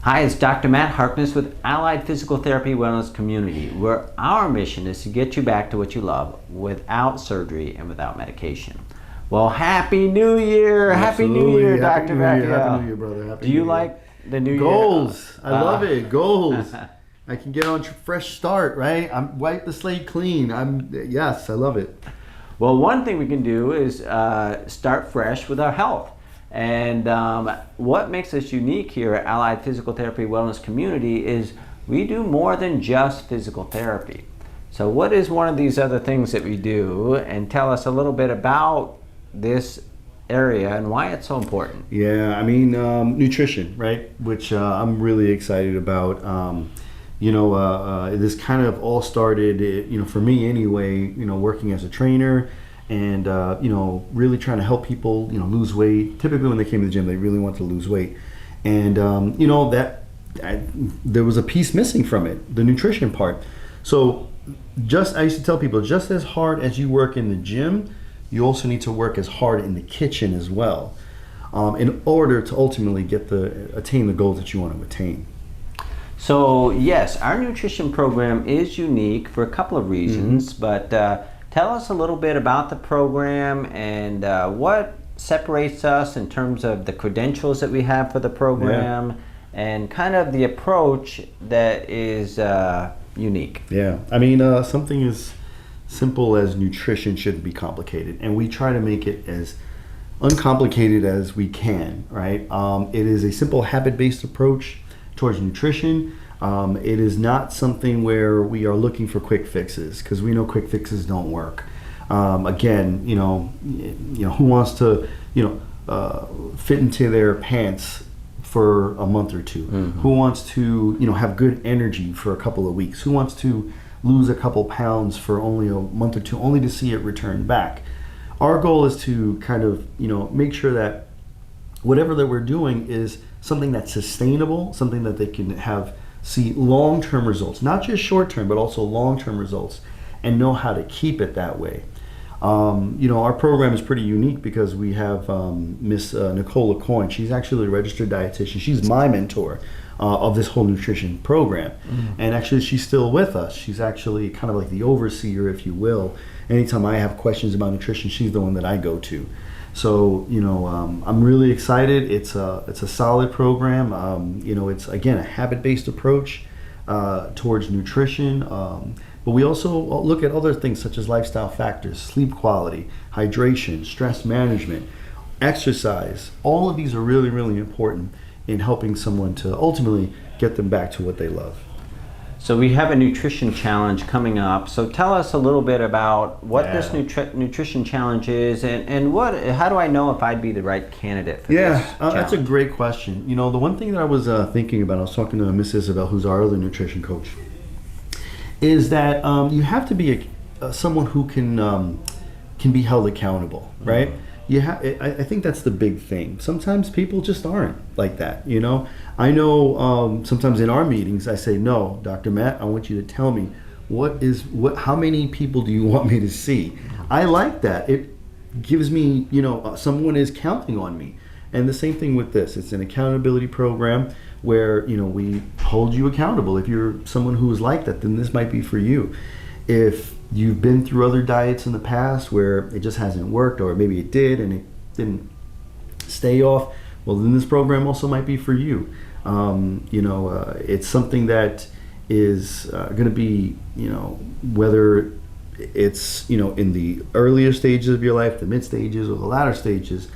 Hi, it's Dr. Matt Harkness with Allied Physical Therapy Wellness Community, where our mission is to get you back to what you love without surgery and without medication. Well, Happy New Year! Happy New Year, Dr. Raphael. Happy New Year, brother. Happy Do you New Year. like the New Year? Goals. I love it. Goals. I can get on a fresh start, right? I'm wipe the slate clean. Yes, I love it. Well, one thing we can do is start fresh with our health. And what makes us unique here at Allied Physical Therapy Wellness Community is we do more than just physical therapy. So what is one of these other things that we do? And tell us a little bit about this area and why it's so important. Yeah, I mean, nutrition, right? Which I'm really excited about. This kind of all started, for me anyway, working as a trainer and, really trying to help people, lose weight. Typically when they came to the gym, they really want to lose weight. And, there was a piece missing from it, the nutrition part. So I used to tell people, just as hard as you work in the gym, you also need to work as hard in the kitchen as well, in order to ultimately attain the goals that you want to attain. So yes, our nutrition program is unique for a couple of reasons, but tell us a little bit about the program and what separates us in terms of the credentials that we have for the program and kind of the approach that is unique. Yeah, I mean, something as simple as nutrition shouldn't be complicated, and we try to make it as uncomplicated as we can, right? It is a simple habit-based approach towards nutrition. It is not something where we are looking for quick fixes, because we know quick fixes don't work. Again, who wants to, fit into their pants for a month or two? Mm-hmm. Who wants to, have good energy for a couple of weeks? Who wants to lose a couple pounds for only a month or two, only to see it return back? Our goal is to kind of, make sure that whatever that we're doing is something that's sustainable, something that they can see long-term results, not just short-term, but also long-term results, and know how to keep it that way. Our program is pretty unique because we have Miss Nicole Coyne. She's actually a registered dietitian. She's my mentor of this whole nutrition program. And actually she's still with us. She's actually kind of like the overseer, if you will. Anytime I have questions about nutrition, she's the one that I go to. So, I'm really excited. It's a solid program. It's, again, a habit-based approach towards nutrition. But we also look at other things such as lifestyle factors, sleep quality, hydration, stress management, exercise. All of these are really, really important in helping someone to ultimately get them back to what they love. So we have a nutrition challenge coming up. So tell us a little bit about what this nutrition challenge is and how do I know if I'd be the right candidate for this challenge? That's a great question. The one thing that I was thinking about, I was talking to Miss Isabel, who's our other nutrition coach, is that you have to be someone who can be held accountable, right? I think that's the big thing. Sometimes people just aren't like that, I know sometimes in our meetings I say, no, Dr. Matt, I want you to tell me how many people do you want me to see? I like that. It gives me, someone is counting on me. And the same thing with this. It's an accountability program where, we hold you accountable. If you're someone who is like that, then this might be for you. If you've been through other diets in the past where it just hasn't worked, or maybe it did and it didn't stay off, well, then this program also might be for you. It's something that is going to be, whether it's, in the earlier stages of your life, the mid stages, or the latter stages,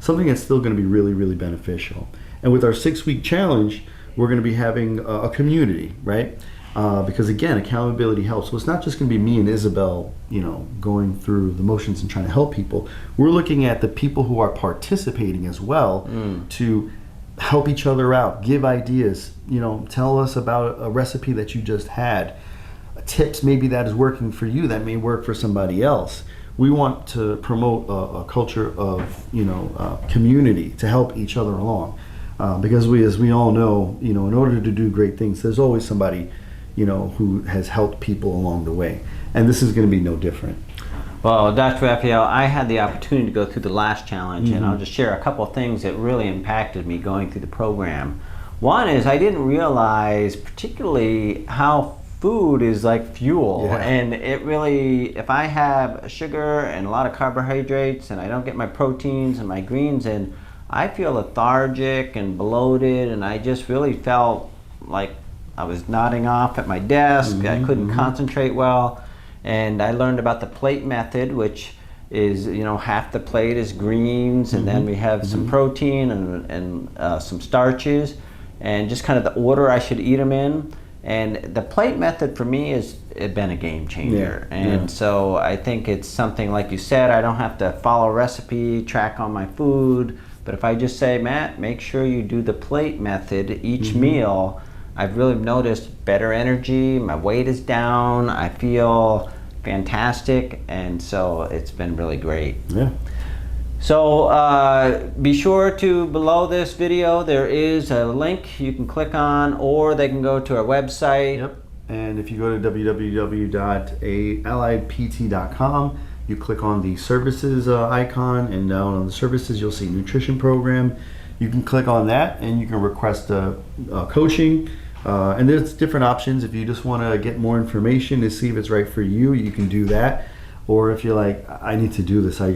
something that's still going to be really, really beneficial. And with our 6-week challenge, we're going to be having a community, right? Because again, accountability helps. So it's not just going to be me and Isabel, going through the motions and trying to help people. We're looking at the people who are participating as well to help each other out, give ideas, tell us about a recipe that you just had, tips maybe that is working for you that may work for somebody else. We want to promote a culture of, community to help each other along. Because as we all know, in order to do great things, there's always somebody, who has helped people along the way. And this is going to be no different. Well, Dr. Raphael, I had the opportunity to go through the last challenge, and I'll just share a couple of things that really impacted me going through the program. One is I didn't realize particularly how food is like fuel. Yeah. And it really, if I have sugar and a lot of carbohydrates and I don't get my proteins and my greens in, I feel lethargic and bloated, and I just really felt like I was nodding off at my desk. I couldn't concentrate well. And I learned about the plate method, which is, half the plate is greens, and then we have some protein and some starches, and just kind of the order I should eat them in. And the plate method for me has been a game changer. So I think it's something, like you said, I don't have to follow a recipe, track on my food. But if I just say, Matt, make sure you do the plate method each meal, I've really noticed better energy, my weight is down, I feel fantastic, and so it's been really great. Yeah. So be sure to, below this video, there is a link you can click on, or they can go to our website. Yep. And if you go to www.alliedpt.com, you click on the services icon, and down on the services you'll see nutrition program. You can click on that and you can request coaching. And there's different options. If you just want to get more information to see if it's right for you, you can do that. Or if you're like, I need to do this, I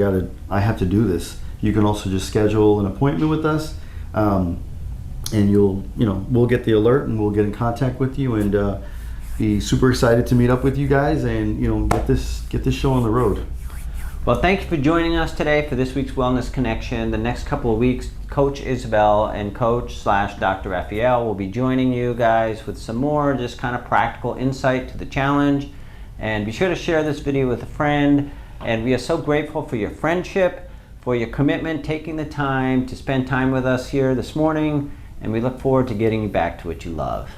have to do this, you can also just schedule an appointment with us, and we'll get the alert and we'll get in contact with you, and be super excited to meet up with you guys and get this show on the road. Well, thank you for joining us today for this week's Wellness Connection. The next couple of weeks, Coach Isabel and Coach/Dr. Raphael will be joining you guys with some more just kind of practical insight to the challenge. And be sure to share this video with a friend. And we are so grateful for your friendship, for your commitment, taking the time to spend time with us here this morning. And we look forward to getting you back to what you love.